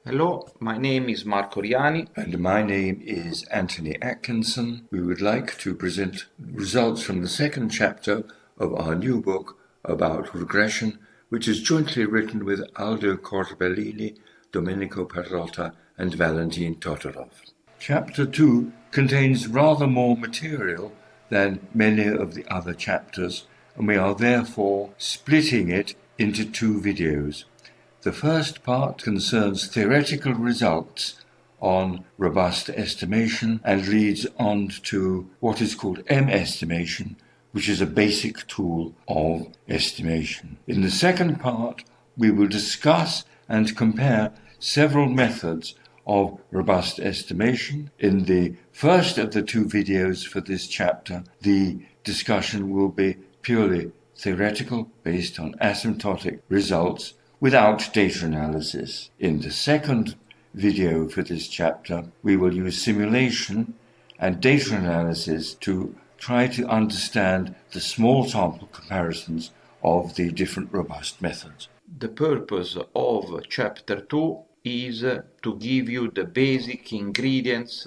Hello, my name is Marco Riani. And my name is Anthony Atkinson. We would like to present results from the second chapter of our new book about regression, which is jointly written with Aldo Corbellini, Domenico Perrotta, and Valentin Todorov. Chapter 2 contains rather more material than many of the other chapters, and we are therefore splitting it into two videos. The first part concerns theoretical results on robust estimation and leads on to what is called M-estimation, which is a basic tool of estimation. In the second part, we will discuss and compare several methods of robust estimation. In the first of the two videos for this chapter, the discussion will be purely theoretical, based on asymptotic results, without data analysis. In the second video for this chapter, we will use simulation and data analysis to try to understand the small sample comparisons of the different robust methods. The purpose of Chapter 2 is to give you the basic ingredients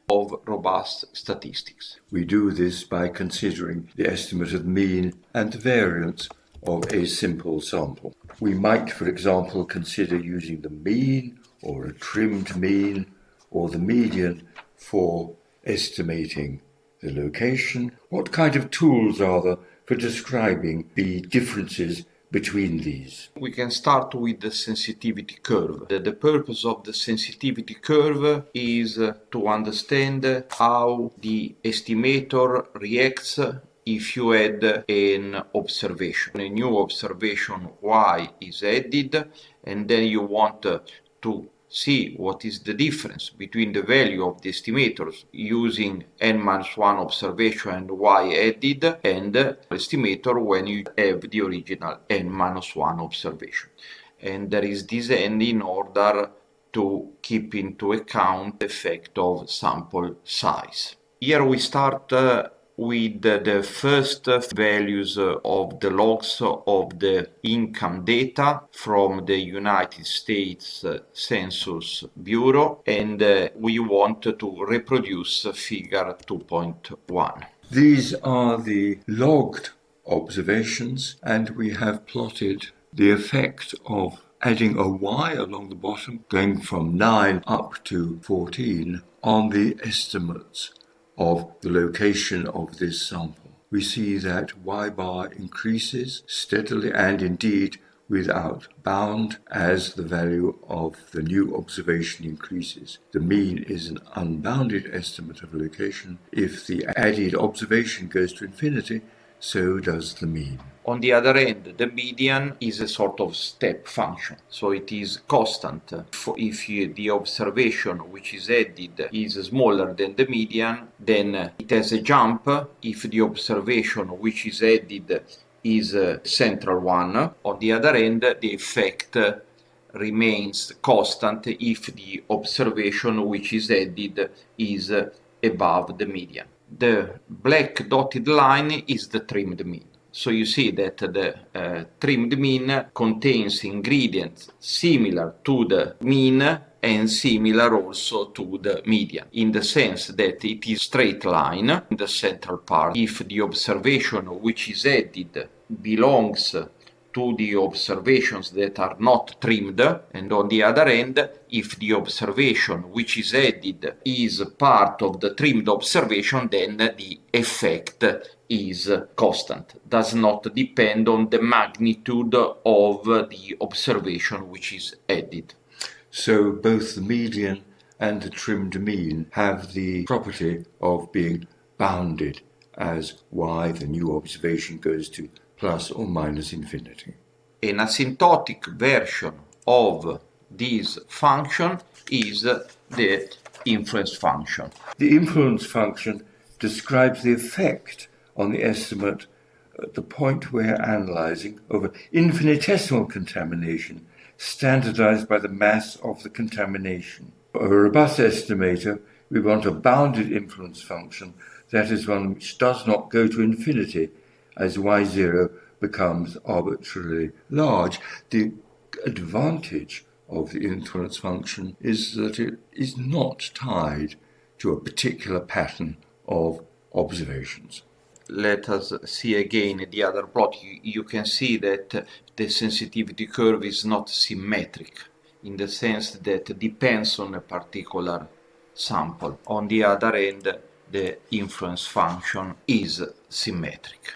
of robust statistics. We do this by considering the estimate of mean and the variance of a simple sample. We might, for example, consider using the mean or a trimmed mean or the median for estimating the location. What kind of tools are there for describing the differences between these? We can start with the sensitivity curve. The purpose of the sensitivity curve is to understand how the estimator reacts if you add an observation. A new observation y is added, and then you want to see what is the difference between the value of the estimators using n-1 observation and y added and estimator when you have the original n-1 observation. And there is this n in order to keep into account the effect of sample size. Here we start with the first values of the logs of the income data from the United States Census Bureau, and we want to reproduce figure 2.1. These are the logged observations, and we have plotted the effect of adding a y along the bottom, going from 9 up to 14, on the estimates of the location of this sample. We see that y bar increases steadily and indeed without bound as the value of the new observation increases. The mean is an unbounded estimate of location. If the added observation goes to infinity, so does the mean. On the other end, the median is a sort of step function, so it is constant. If the observation which is added is smaller than the median, then it has a jump. If the observation which is added is a central one, on the other end, the effect remains constant if the observation which is added is above the median. The black dotted line is the trimmed mean. So you see that the trimmed mean contains ingredients similar to the mean and similar also to the median, in the sense that it is straight line in the central part. If the observation which is added belongs to the observations that are not trimmed, and on the other end, if the observation which is added is part of the trimmed observation, then the effect is constant, does not depend on the magnitude of the observation which is added. So both the median and the trimmed mean have the property of being bounded as y, the new observation, goes to plus or minus infinity. An asymptotic version of this function is the influence function. The influence function describes the effect on the estimate at the point we're analyzing over infinitesimal contamination, standardized by the mass of the contamination. For a robust estimator, we want a bounded influence function, that is one which does not go to infinity as y0 becomes arbitrarily large. The advantage of the influence function is that it is not tied to a particular pattern of observations. Let us see again the other plot. You can see that the sensitivity curve is not symmetric in the sense that it depends on a particular sample. On the other end, the influence function is symmetric,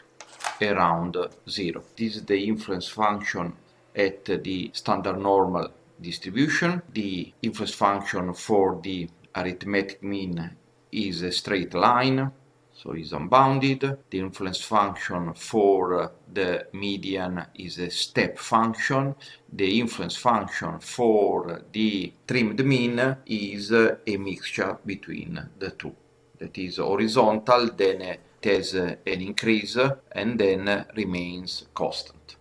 around 0. This is the influence function at the standard normal distribution. The influence function for the arithmetic mean is a straight line, so is unbounded. The influence function for the median is a step function. The influence function for the trimmed mean is a mixture between the two. That is horizontal, then it has an increase, and then remains constant.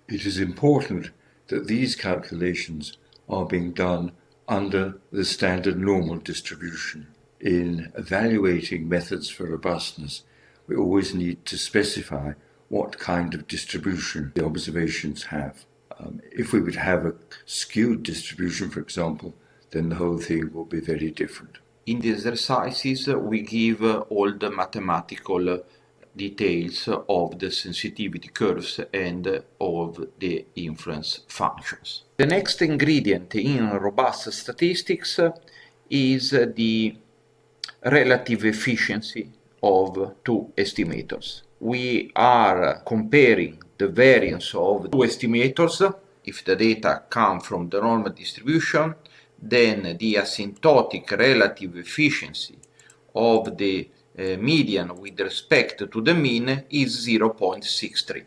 It is important that these calculations are being done under the standard normal distribution. In evaluating methods for robustness, we always need to specify what kind of distribution the observations have. If we would have a skewed distribution, for example, then the whole thing will be very different. In the exercises, we give all the mathematical details of the sensitivity curves and of the influence functions. The next ingredient in robust statistics is the relative efficiency of two estimators. We are comparing the variance of two estimators. If the data come from the normal distribution, then the asymptotic relative efficiency of the median with respect to the mean is 0.63.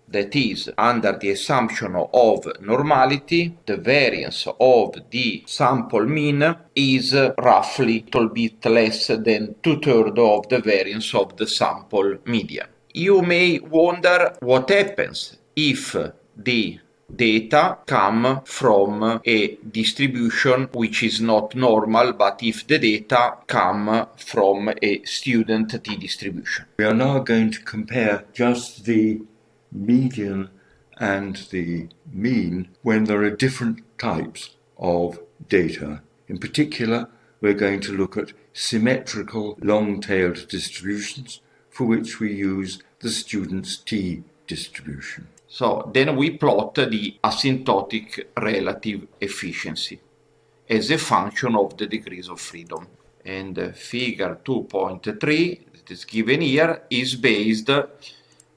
That is, under the assumption of normality, the variance of the sample mean is roughly a little bit less than 2/3 of the variance of the sample median. You may wonder what happens if the data come from a distribution which is not normal, but if the data come from a student t-distribution. We are now going to compare just the median and the mean when there are different types of data. In particular, we're going to look at symmetrical long-tailed distributions for which we use the student's t-distribution. So then we plot the asymptotic relative efficiency as a function of the degrees of freedom. And figure 2.3 that is given here is based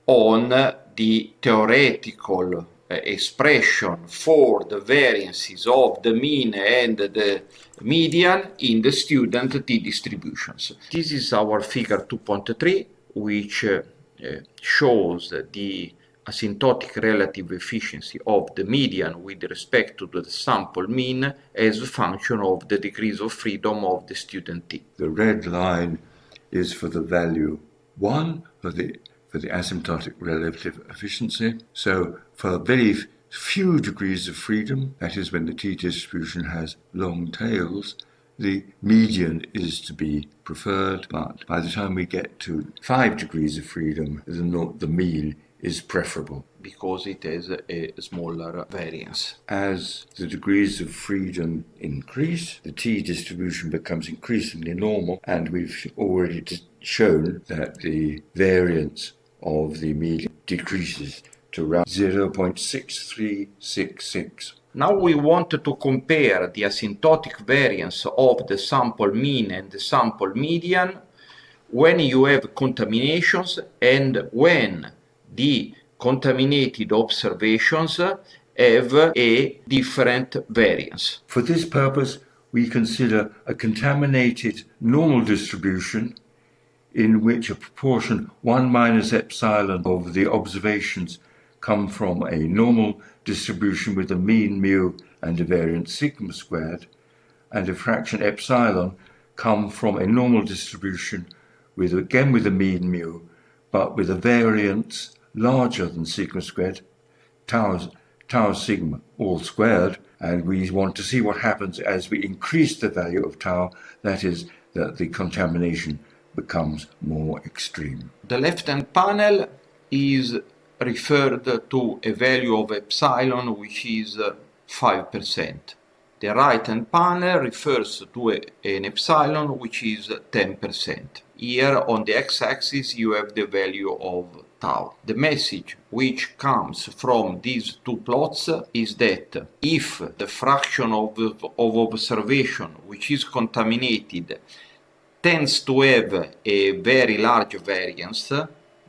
on the theoretical expression for the variances of the mean and the median in the student t-distributions. This is our figure 2.3, which shows the asymptotic relative efficiency of the median with respect to the sample mean as a function of the degrees of freedom of the student t. The red line is for the value 1 for the asymptotic relative efficiency. So for very few degrees of freedom, that is when the t-distribution has long tails, the median is to be preferred, but by the time we get to 5 degrees of freedom, the mean is preferable. Because it has a smaller variance. As the degrees of freedom increase, the t-distribution becomes increasingly normal, and we've already shown that the variance of the median decreases to around 0.6366. Now we want to compare the asymptotic variance of the sample mean and the sample median when you have contaminations and when the contaminated observations have a different variance. For this purpose, we consider a contaminated normal distribution in which a proportion 1 minus epsilon of the observations come from a normal distribution with a mean mu and a variance sigma squared, and a fraction epsilon come from a normal distribution with a mean mu, but with a variance larger than sigma squared, tau sigma all squared, and we want to see what happens as we increase the value of tau, that is, that the contamination becomes more extreme. The left-hand panel is referred to a value of epsilon which is 5%. The right-hand panel refers to an epsilon which is 10%. Here on the x-axis you have the value of tau. The message which comes from these two plots is that if the fraction of observation which is contaminated tends to have a very large variance,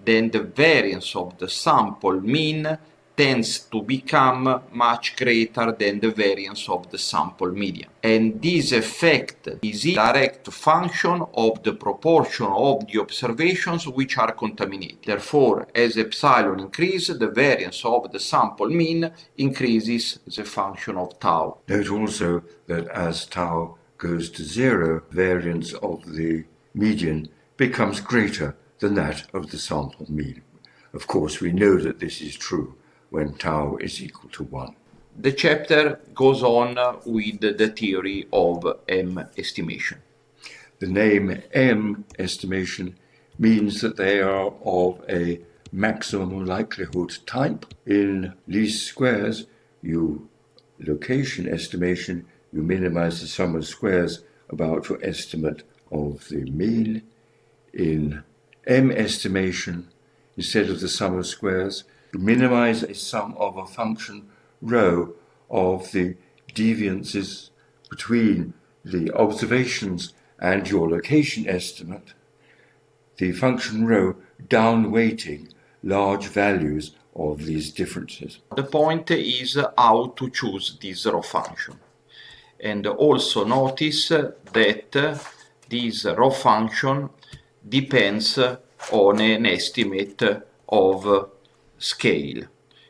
then the variance of the sample mean tends to become much greater than the variance of the sample median. And this effect is a direct function of the proportion of the observations which are contaminated. Therefore, as epsilon increases, the variance of the sample mean increases as a function of tau. Note also that as tau goes to zero, variance of the median becomes greater than that of the sample mean. Of course, we know that this is true when tau is equal to 1. The chapter goes on with the theory of M estimation. The name M estimation means that they are of a maximum likelihood type. In least squares, location estimation, you minimize the sum of squares about your estimate of the mean. In M estimation, instead of the sum of squares, you minimize a sum of a function rho of the deviances between the observations and your location estimate, the function rho downweighting large values of these differences. The point is how to choose this rho function. And also notice that this rho function depends on an estimate of scale.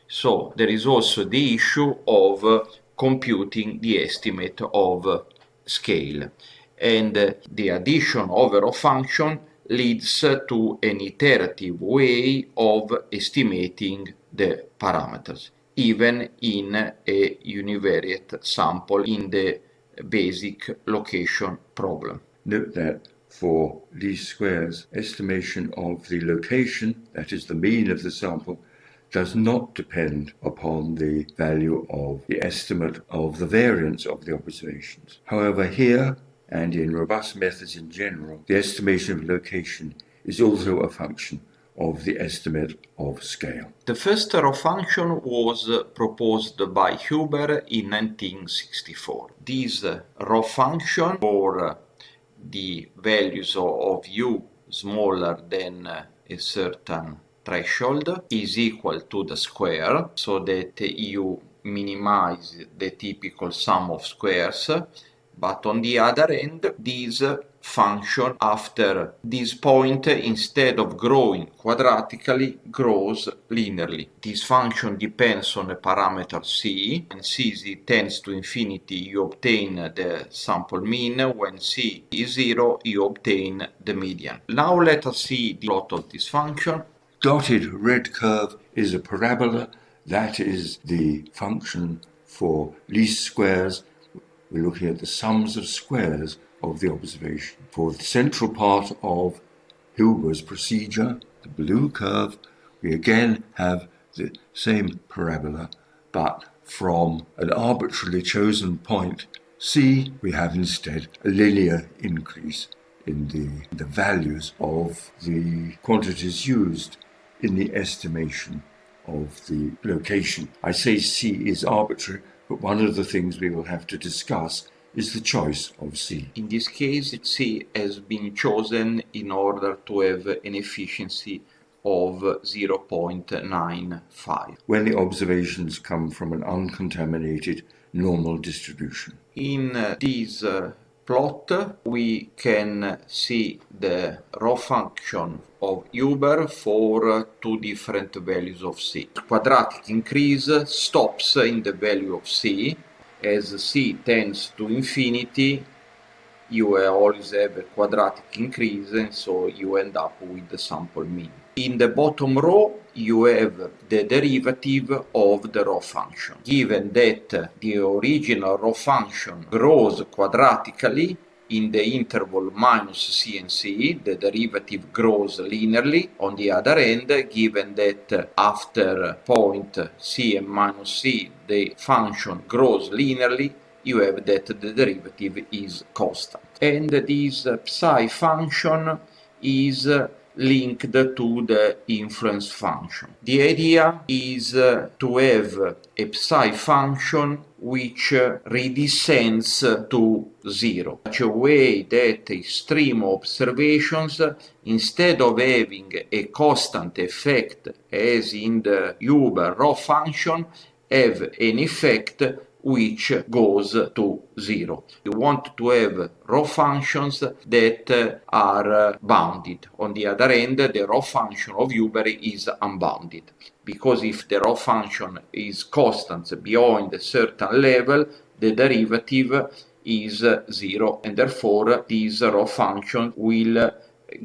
So there is also the issue of computing the estimate of scale. And the addition of a rho function leads to an iterative way of estimating the parameters, even in a univariate sample in the basic location problem. Note that for least squares, estimation of the location, that is the mean of the sample, does not depend upon the value of the estimate of the variance of the observations. However, here, and in robust methods in general, the estimation of location is also a function of the estimate of scale. The first rho function was proposed by Huber in 1964. This rho function for the values of u smaller than a certain threshold is equal to the square, so that you minimize the typical sum of squares. But on the other end, this function after this point, instead of growing quadratically, grows linearly. This function depends on a parameter c. When c tends to infinity, you obtain the sample mean. When c is 0, you obtain the median. Now let us see the plot of this function. Dotted red curve is a parabola. That is the function for least squares. We're looking at the sums of squares of the observation. For the central part of Huber's procedure, the blue curve, we again have the same parabola, but from an arbitrarily chosen point C, we have instead a linear increase in the values of the quantities used in the estimation of the location. I say C is arbitrary, but one of the things we will have to discuss is the choice of C. In this case, C has been chosen in order to have an efficiency of 0.95. When the observations come from an uncontaminated normal distribution. In this plot, we can see the rho function of Huber for two different values of C. Quadratic increase stops in the value of C. As C tends to infinity, you always have a quadratic increase, and so you end up with the sample mean. In the bottom row, you have the derivative of the rho function. Given that the original rho function grows quadratically in the interval minus c and c, the derivative grows linearly. On the other end, given that after point c and minus c, the function grows linearly, you have that the derivative is constant. And this psi function is linked to the influence function. The idea is to have a psi function which redescends to zero, in such a way that extreme observations, instead of having a constant effect as in the Huber rho function, have an effect which goes to zero. You want to have rho functions that are bounded. On the other hand, the rho function of Huber is unbounded, because if the rho function is constant beyond a certain level, the derivative is zero, and therefore this rho function will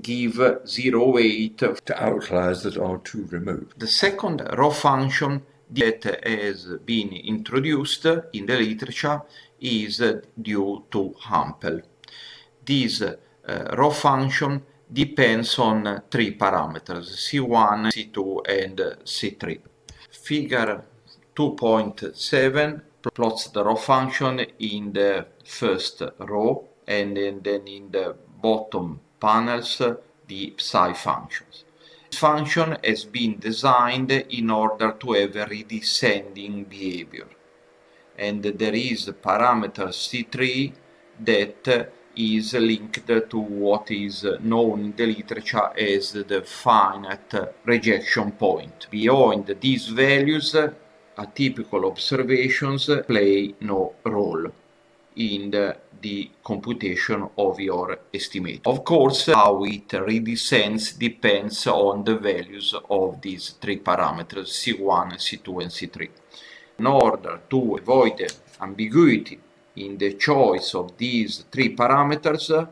give zero weight to outliers that are too remote. The second rho function that has been introduced in the literature is due to Hampel. This rho function depends on three parameters, C1, C2, and C3. Figure 2.7 plots the rho function in the first row, and then in the bottom panels the psi functions. This function has been designed in order to have a redescending behavior, and there is a parameter C3 that is linked to what is known in the literature as the finite rejection point. Beyond these values, atypical observations play no role in the computation of your estimate. Of course, how it redescends depends on the values of these three parameters, C1, C2, and C3. In order to avoid ambiguity in the choice of these three parameters,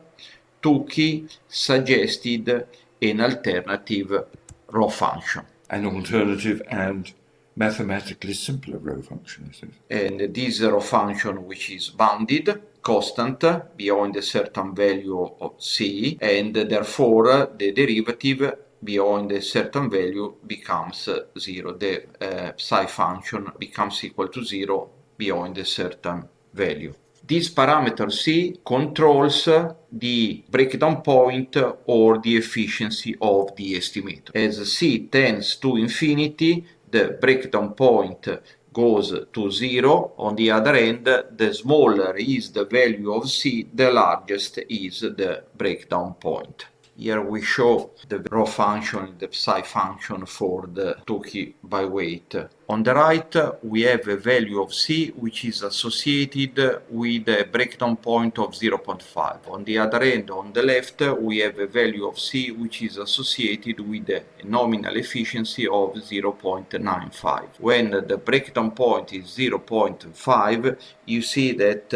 Tukey suggested an alternative rho function. An alternative and mathematically simpler rho function, is it? And this rho function, which is bounded, constant, beyond a certain value of c, and therefore the derivative beyond a certain value becomes zero. The psi function becomes equal to zero beyond a certain value. This parameter c controls the breakdown point or the efficiency of the estimator. As c tends to infinity, the breakdown point goes to zero. On the other hand, the smaller is the value of c, the largest is the breakdown point. Here we show the rho function, the psi function for the Tukey by weight. On the right, we have a value of c which is associated with a breakdown point of 0.5. On the other hand, on the left, we have a value of c which is associated with a nominal efficiency of 0.95. When the breakdown point is 0.5, you see that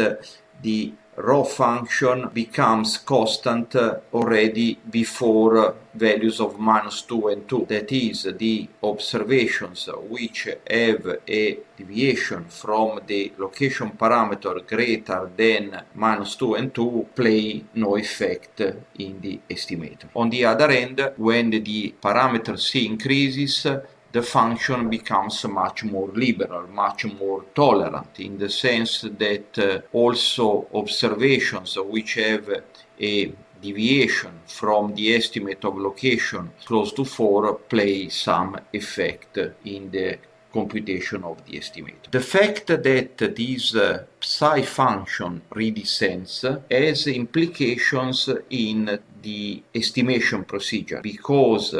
the rho function becomes constant already before values of -2 and 2. That is, the observations which have a deviation from the location parameter greater than -2 and 2 play no effect in the estimator. On the other hand, when the parameter c increases, the function becomes much more liberal, much more tolerant, in the sense that also observations which have a deviation from the estimate of location close to 4 play some effect in the computation of the estimate. The fact that this psi function redescends has implications in the estimation procedure, because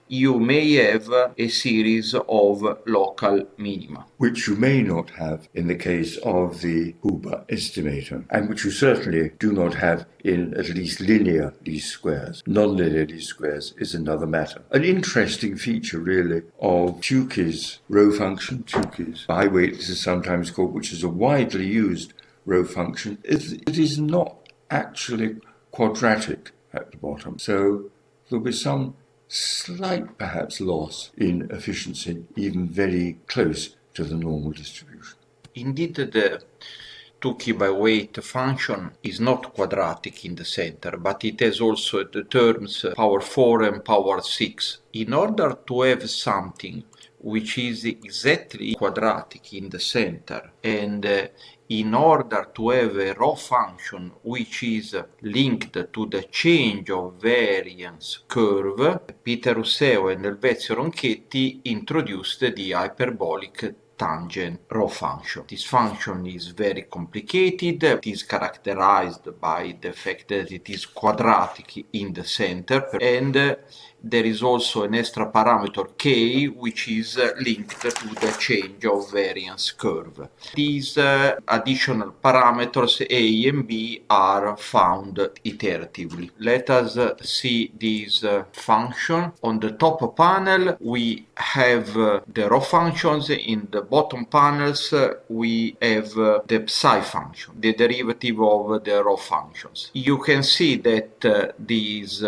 you may have a series of local minima, which you may not have in the case of the Huber estimator, and which you certainly do not have in at least linear least squares. Non-linear least squares is another matter. An interesting feature, really, of Tukey's rho function, Tukey's by weight, this is sometimes called, which is a widely used rho function, is it is not actually quadratic at the bottom. So there'll be some slight, perhaps, loss in efficiency, even very close to the normal distribution. Indeed, the Tukey by weight function is not quadratic in the center, but it has also the terms power 4 and power 6. In order to have something which is exactly quadratic in the center and in order to have a raw function which is linked to the change of variance curve, Peter Russeo and Elvezio Ronchetti introduced the hyperbolic tangent raw function. This function is very complicated. It is characterized by the fact that it is quadratic in the center, and there is also an extra parameter k which is linked to the change of variance curve. These additional parameters a and b are found iteratively. Let us see this function. On the top panel we have the raw functions. In the bottom panels we have the psi function, the derivative of the raw functions. You can see that this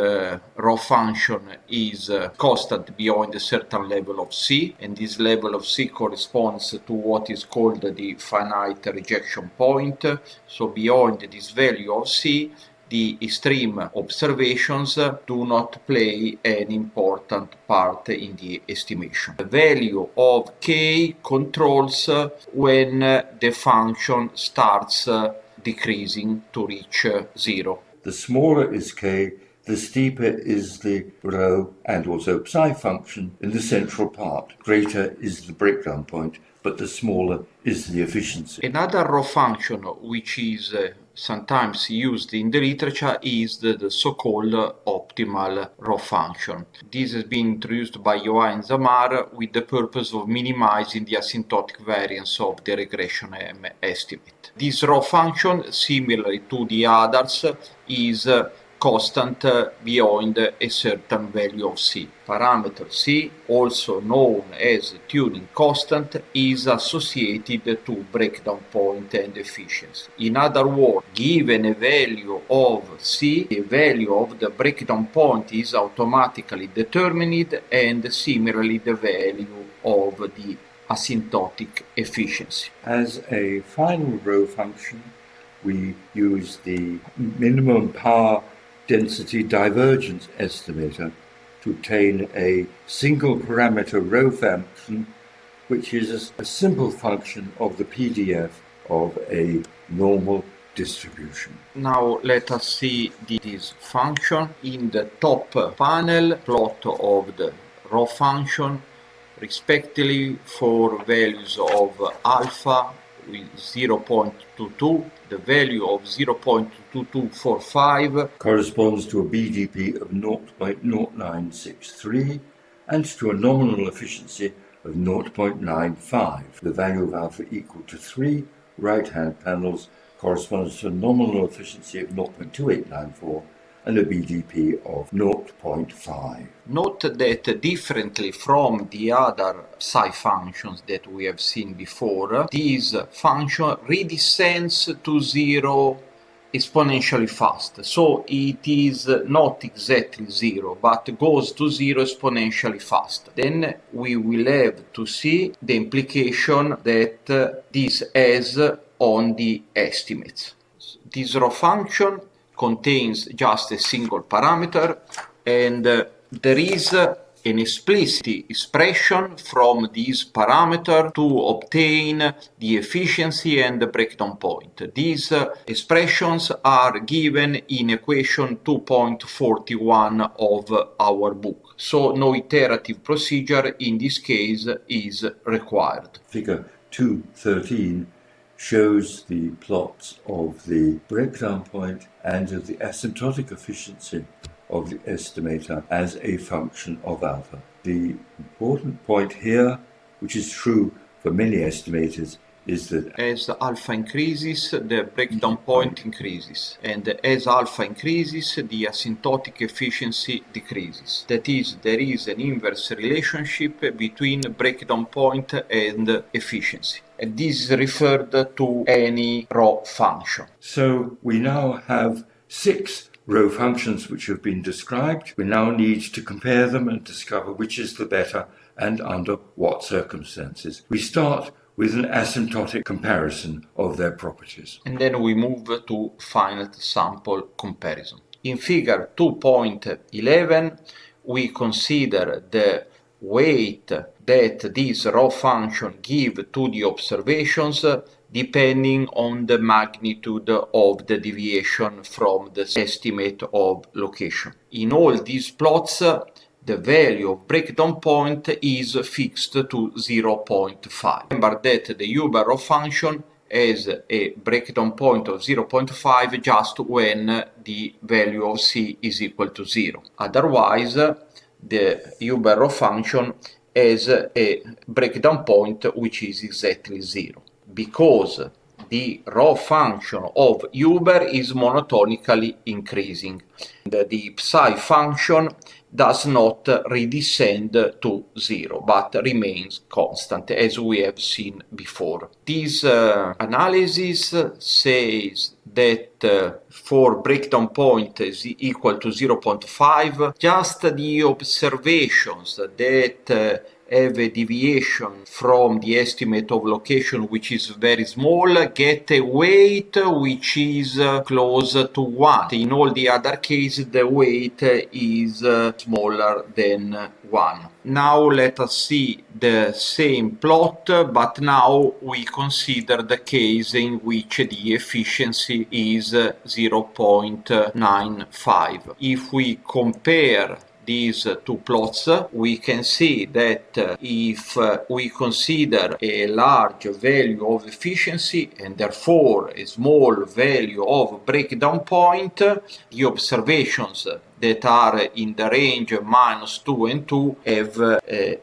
raw function is constant beyond a certain level of C, and this level of C corresponds to what is called the finite rejection point. So beyond this value of C, the extreme observations do not play an important part in the estimation. The value of k controls when the function starts decreasing to reach 0. The smaller is k, the steeper is the rho and also psi function in the central part. Greater is the breakdown point, but the smaller is the efficiency. Another raw function which is sometimes used in the literature is the so-called optimal raw function. This has been introduced by Johann Zamar with the purpose of minimizing the asymptotic variance of the regression estimate. This raw function, similarly to the others, is constant beyond a certain value of C. Parameter C, also known as tuning constant, is associated to breakdown point and efficiency. In other words, given a value of C, the value of the breakdown point is automatically determined, and similarly the value of the asymptotic efficiency. As a final rho function, we use the minimum power density divergence estimator to obtain a single parameter rho function, which is a simple function of the PDF of a normal distribution. Now let us see this function. In the top panel, plot of the raw function respectively for values of alpha with 0.22, the value of 0.2245 corresponds to a BDP of 0.0963 and to a nominal efficiency of 0.95. The value of alpha equal to 3 right-hand panels corresponds to a nominal efficiency of 0.2894 and a BDP of 0.5. Note that differently from the other psi functions that we have seen before, this function redescends to 0 exponentially fast. So it is not exactly 0, but goes to 0 exponentially fast. Then we will have to see the implication that this has on the estimates. This raw function contains just a single parameter, and there is an explicit expression from this parameter to obtain the efficiency and the breakdown point. These expressions are given in equation 2.41 of our book. So no iterative procedure in this case is required. Figure 2.13 shows the plots of the breakdown point and of the asymptotic efficiency of the estimator as a function of alpha. The important point here, which is true for many estimators, is that as alpha increases, the breakdown point increases, and as alpha increases, the asymptotic efficiency decreases. That is, there is an inverse relationship between breakdown point and efficiency. And this is referred to any raw function. So we now have 6 row functions which have been described. We now need to compare them and discover which is the better and under what circumstances. We start with an asymptotic comparison of their properties. And then we move to finite sample comparison. In figure 2.11, we consider the weight that this raw function gives to the observations depending on the magnitude of the deviation from the estimate of location. In all these plots, the value of breakdown point is fixed to 0.5. Remember that the U-bar function has a breakdown point of 0.5 just when the value of C is equal to 0. Otherwise, the U-bar function has a breakdown point which is exactly 0, because the rho function of U-bar is monotonically increasing. The psi function does not redescend to 0, but remains constant, as we have seen before. This analysis says that for breakdown point is equal to 0.5, just the observations that have a deviation from the estimate of location which is very small get a weight which is close to 1. In all the other cases, the weight is smaller than 1. Now let us see the same plot, but now we consider the case in which the efficiency is 0.95. If we compare these two plots, we can see that if we consider a large value of efficiency and therefore a small value of breakdown point, the observations that are in the range -2 and 2 have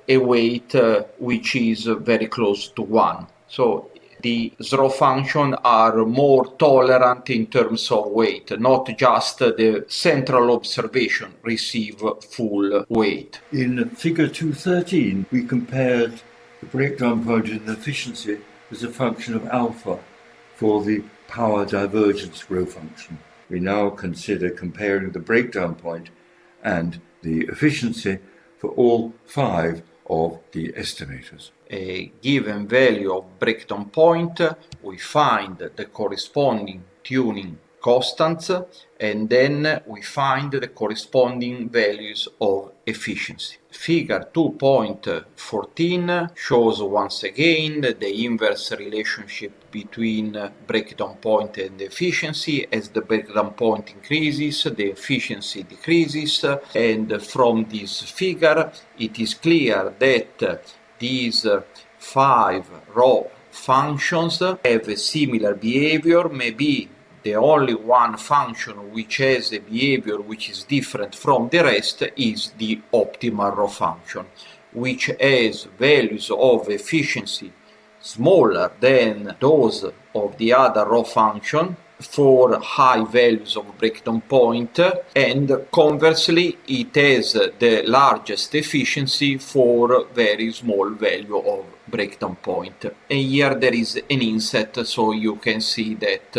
a weight which is very close to 1. So the rho functions are more tolerant in terms of weight, not just the central observation receive full weight. In figure 213, we compared the breakdown point in efficiency as a function of alpha for the power divergence rho function. We now consider comparing the breakdown point and the efficiency for all 5 of the estimators. A given value of breakdown point, we find the corresponding tuning constants, and then we find the corresponding values of efficiency. Figure 2.14 shows once again the inverse relationship between breakdown point and efficiency. As the breakdown point increases, the efficiency decreases, and from this figure it is clear that these 5 rho functions have a similar behavior. Maybe the only one function which has a behavior which is different from the rest is the optimal rho function, which has values of efficiency smaller than those of the other rho function for high values of breakdown point, and conversely it has the largest efficiency for very small value of breakdown point. And here there is an inset, so you can see that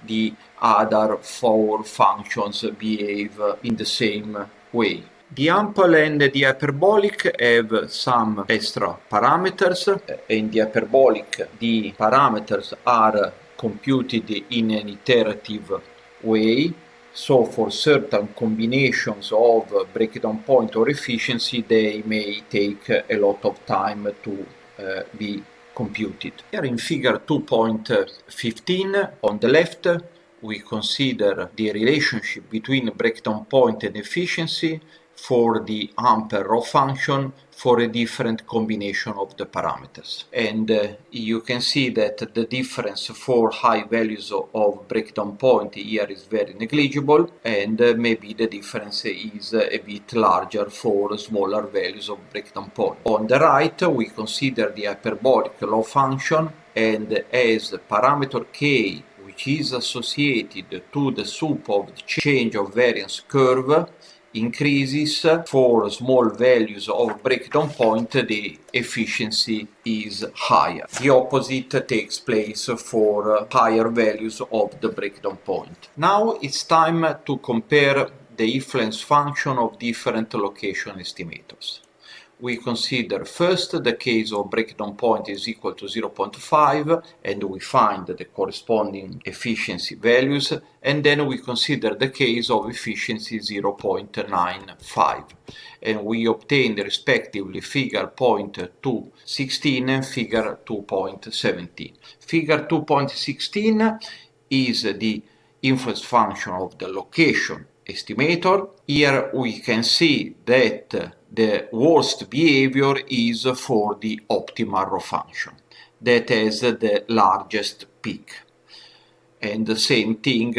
the other 4 functions behave in the same way. The ample and the hyperbolic have some extra parameters. In the hyperbolic, the parameters are computed in an iterative way. So for certain combinations of breakdown point or efficiency, they may take a lot of time to be computed. Here in figure 2.15 on the left, we consider the relationship between breakdown point and efficiency for the ample rho function for a different combination of the parameters. And you can see that the difference for high values of breakdown point here is very negligible, and maybe the difference is a bit larger for smaller values of breakdown point. On the right, we consider the hyperbolic rho function, and as parameter k, which is associated to the sup of the change of variance curve, increases for small values of breakdown point, the efficiency is higher. The opposite takes place for higher values of the breakdown point. Now it's time to compare the influence function of different location estimators. we consider first the case of breakdown point is equal to 0.5, and we find the corresponding efficiency values, and then we consider the case of efficiency 0.95, and we obtain respectively figure 2.16 and figure 2.17. Figure 2.16 is the influence function of the location estimator. Here we can see that the worst behavior is for the optimal rho function that has the largest peak, and the same thing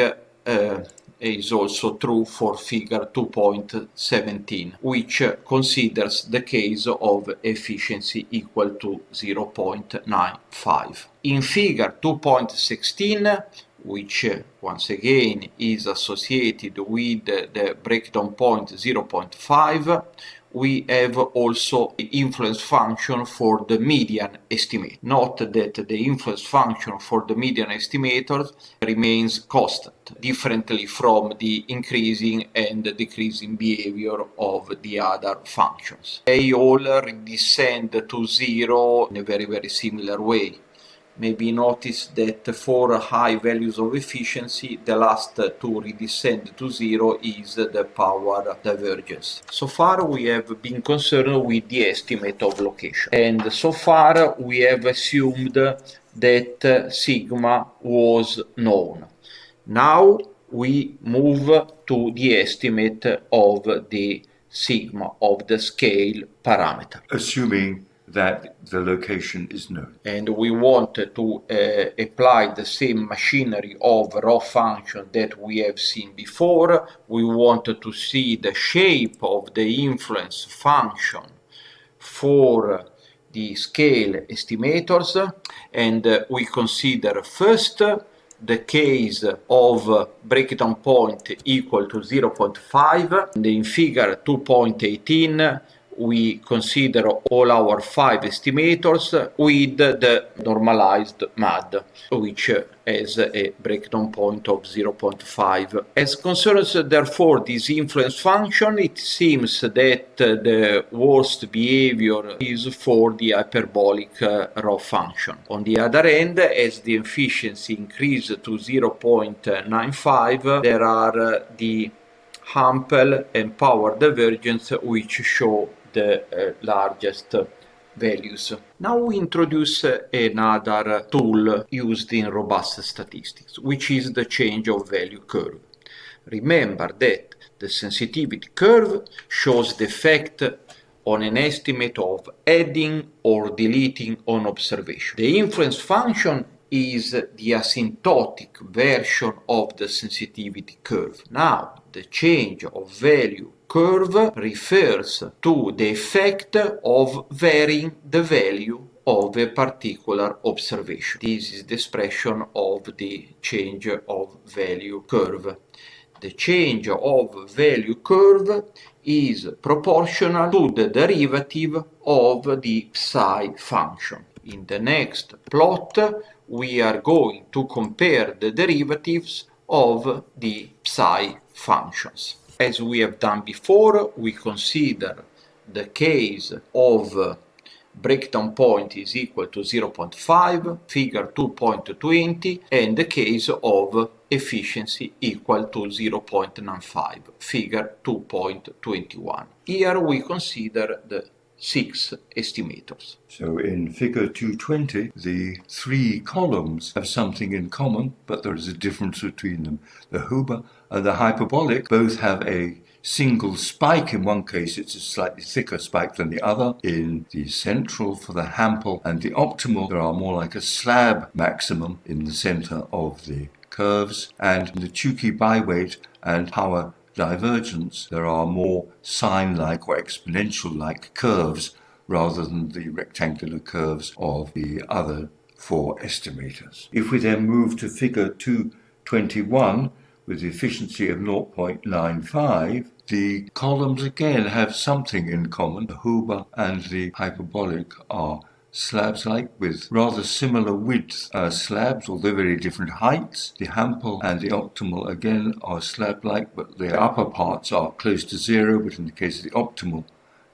is also true for figure 2.17, which considers the case of efficiency equal to 0.95. In figure 2.16, which once again is associated with the breakdown point 0.5, we have also the influence function for the median estimate. Note that the influence function for the median estimator remains constant, differently from the increasing and decreasing behavior of the other functions. They all redescend to zero in a very similar way. Maybe notice that for high values of efficiency, the last to redescend to zero is the power divergence. So far we have been concerned with the estimate of location, and so far we have assumed that sigma was known. Now we move to the estimate of the sigma of the scale parameter. Assuming that the location is known. And we want to apply the same machinery of rho function that we have seen before. We want to see the shape of the influence function for the scale estimators, and we consider first the case of breakdown point equal to 0.5, and in figure 2.18 we consider all our 5 estimators with the normalized MAD, which has a breakdown point of 0.5. As concerns therefore this influence function, it seems that the worst behavior is for the hyperbolic rho function. On the other hand, as the efficiency increases to 0.95, there are the Hampel and power divergence which show the largest values. Now we introduce another tool used in robust statistics, which is the change of value curve. Remember that the sensitivity curve shows the effect on an estimate of adding or deleting on observation. The influence function is the asymptotic version of the sensitivity curve. Now, the change of value curve refers to the effect of varying the value of a particular observation. This is the expression of the change of value curve. The change of value curve is proportional to the derivative of the psi function. In the next plot, we are going to compare the derivatives of the psi functions. As we have done before, we consider the case of breakdown point is equal to 0.5, figure 2.20, and the case of efficiency equal to 0.95, figure 2.21. Here we consider the 6 estimators. So in figure 220, the 3 columns have something in common, but there is a difference between them. The Huber and the hyperbolic both have a single spike. In one case, it's a slightly thicker spike than the other. In the central, for the Hampel and the optimal, there are more like a slab maximum in the center of the curves. And in the Tukey byweight and power divergence, there are more sine-like or exponential-like curves rather than the rectangular curves of the other 4 estimators. If we then move to figure 221 with the efficiency of 0.95, the columns again have something in common. The Huber and the hyperbolic are slabs-like with rather similar width slabs, although very different heights. The Hampel and the optimal again are slab-like, but the upper parts are close to 0, but in the case of the optimal,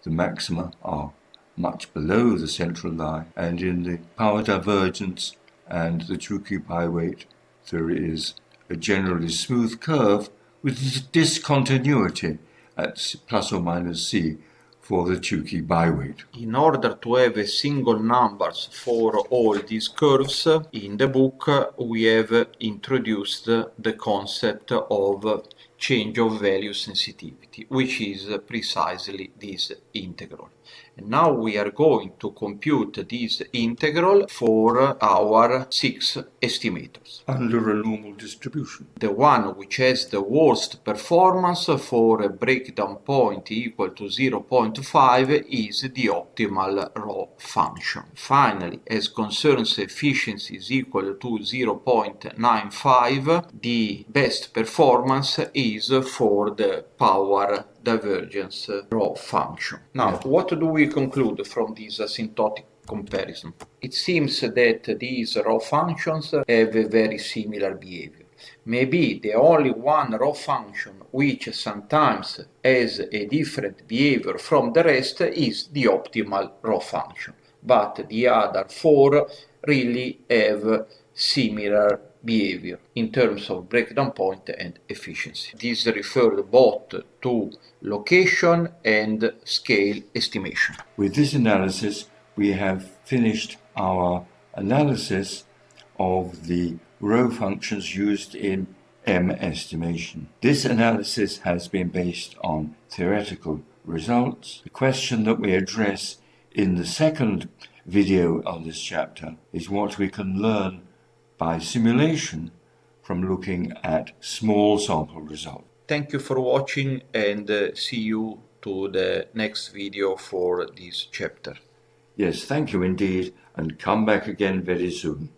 the maxima are much below the central line, and in the power divergence and the Tukey byweight there is a generally smooth curve with discontinuity at plus or minus c for the Tukey byweight. In order to have a single numbers for all these curves, in the book we have introduced the concept of change of value sensitivity, which is precisely this integral. And now we are going to compute this integral for our 6 estimators. Under a normal distribution. The one which has the worst performance for a breakdown point equal to 0.5 is the optimal rho function. Finally, as concerns efficiency is equal to 0.95, the best performance is for the power divergence rho function. Now, what do we conclude from this asymptotic comparison? It seems that these rho functions have a very similar behavior. Maybe the only one rho function which sometimes has a different behavior from the rest is the optimal rho function, but the other 4 really have similar behavior in terms of breakdown point and efficiency. This refers both to location and scale estimation. With this analysis, we have finished our analysis of the rho functions used in M estimation. This analysis has been based on theoretical results. The question that we address in the second video of this chapter is what we can learn by simulation from looking at small sample results. Thank you for watching, and see you to the next video for this chapter. Yes, thank you indeed, and come back again very soon.